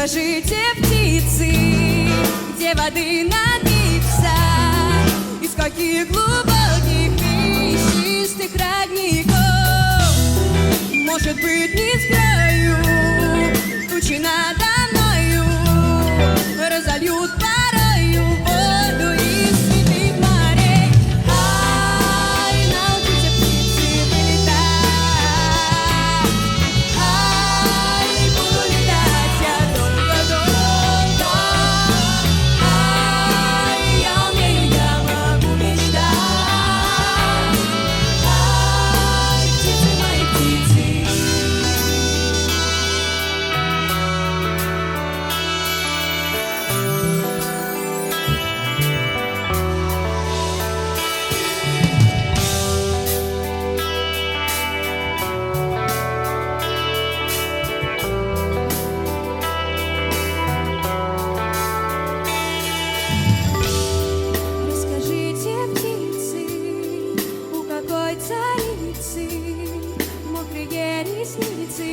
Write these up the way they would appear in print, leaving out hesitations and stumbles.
Расскажите, птицы, где воды напиться, из каких глубоких чистых родников. Может быть, не скрою, тучи надо мною разольют порою воду из святых морей. Ай, научите птицы вылетать, ай, буду летать я долго-долго, ай, я умею, я могу мечтать, ай, птицы мои, птицы. Расскажите, птицы, у какой царицы мокрые ресницы,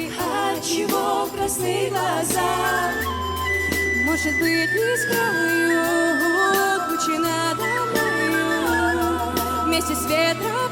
отчего красные глаза? Может быть, не скрою, тучи надо мною вместе с ветром